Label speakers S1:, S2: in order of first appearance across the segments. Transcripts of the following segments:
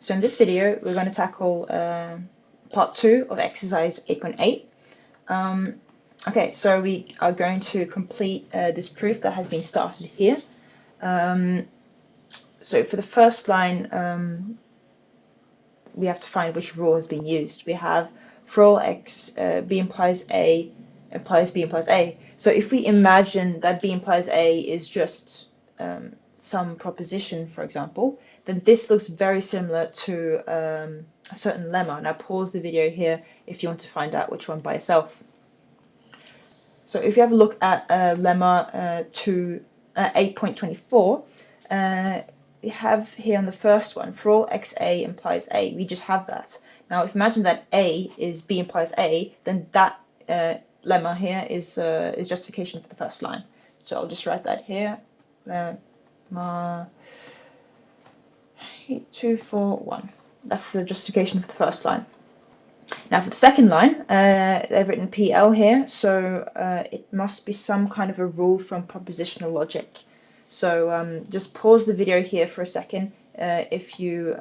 S1: So in this video, we're going to tackle part 2 of exercise 8.8. Okay, so we are going to complete this proof that has been started here. So for the first line, we have to find which rule has been used. We have for all x, b implies a implies b implies a. So if we imagine that b implies a is just some proposition, for example, then this looks very similar to a certain lemma. Now pause the video here if you want to find out which one by yourself. So if you have a look at lemma 8.24, we have here on the first one, for all xa implies a. We just have that. Now if imagine that a is b implies a, then that lemma here is justification for the first line. So I'll just write that here. Lemma 241. That's the justification for the first line. Now for the second line, they've written PL here, so it must be some kind of a rule from propositional logic. So just pause the video here for a second. If you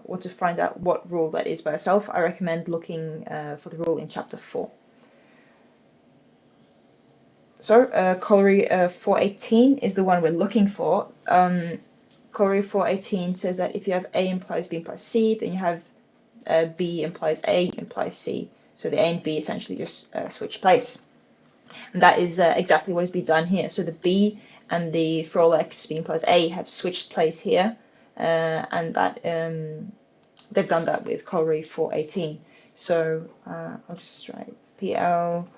S1: want to find out what rule that is by yourself, I recommend looking for the rule in chapter 4. So corollary 418 is the one we're looking for. Corollary 418 says that if you have A implies B implies C, then you have B implies A implies C. So the A and B essentially just switch place. And that is exactly what has been done here. So the B and the for all x B implies A have switched place here. And that they've done that with corollary 418. So I'll just write PL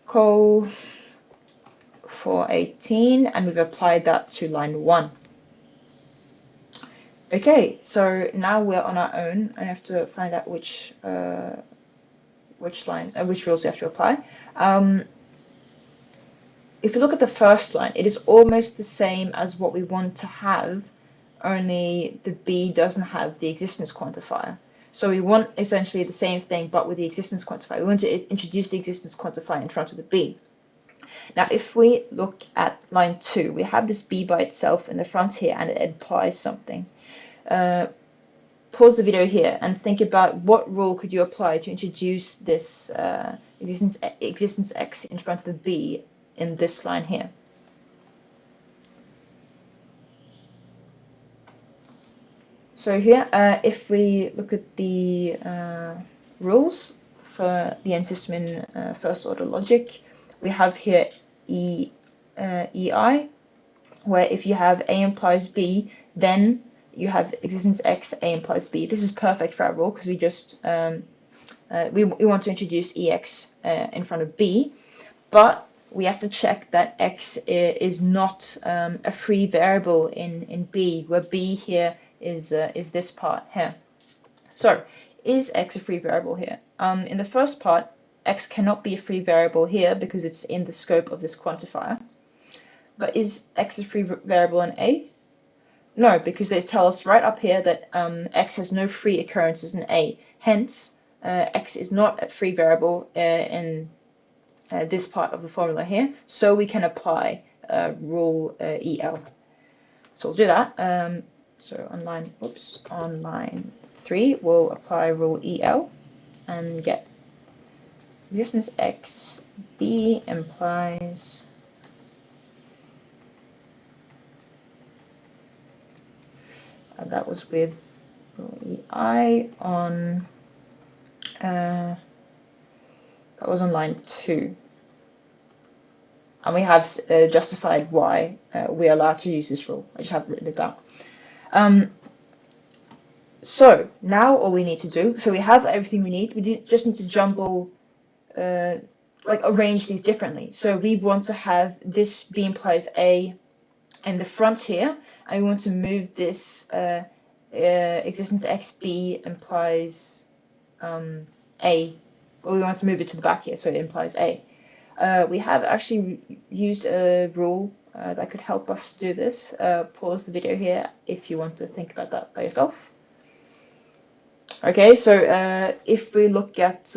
S1: col 418, and we've applied that to line 1. Okay, so now we're on our own. I have to find out which rules we have to apply. If you look at the first line, it is almost the same as what we want to have, only the B doesn't have the existence quantifier. So we want essentially the same thing, but with the existence quantifier. We want to introduce the existence quantifier in front of the B. Now, if we look at line 2, we have this B by itself in the front here, and it implies something. Pause the video here and think about what rule could you apply to introduce this existence x in front of the B in this line here. So here, if we look at the rules for the n-system in first order logic, we have here EI, where if you have A implies B, then you have existence x, A implies B. This is perfect for our rule because we just we want to introduce EX in front of B, but we have to check that x is not a free variable in B, where B here is this part here. So is x a free variable here? In the first part, x cannot be a free variable here because it's in the scope of this quantifier. But is x a free variable in A? No, because they tell us right up here that x has no free occurrences in A. Hence, x is not a free variable in this part of the formula here. So we can apply rule EL. So we'll do that. So on line 3, we'll apply rule EL and get existence x B implies that was with EI on that was on line 2, and we have justified why we're allowed to use this rule. I just haven't written it down. So now all we need to do, so we have everything we need. We just need to jumble, like arrange these differently. So we want to have this B implies A in the front here, and we want to move this existence x B implies A. Well, we want to move it to the back here, so it implies A. We have actually used a rule that could help us do this. Pause the video here if you want to think about that by yourself. Okay, so if we look at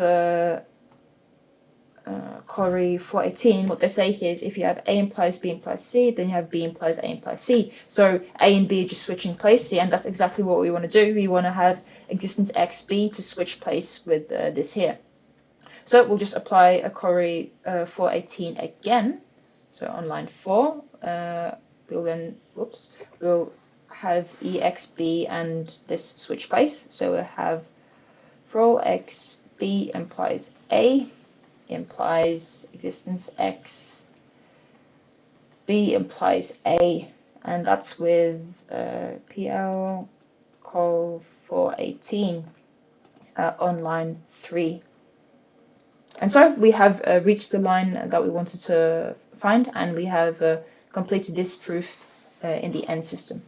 S1: query for 18, what they say here is if you have A implies B implies C, then you have B implies A implies C. So A and B are just switching place here, and that's exactly what we want to do. We want to have existence X, B to switch place with this here. So we'll just apply a query for 18 again. So on line 4, we'll have EXB and this switch place. So we'll have for all X, B implies A, implies existence X, B implies A, and that's with PL call for 18 on line 3. And so we have reached the line that we wanted to find, and we have completed this proof in the end system.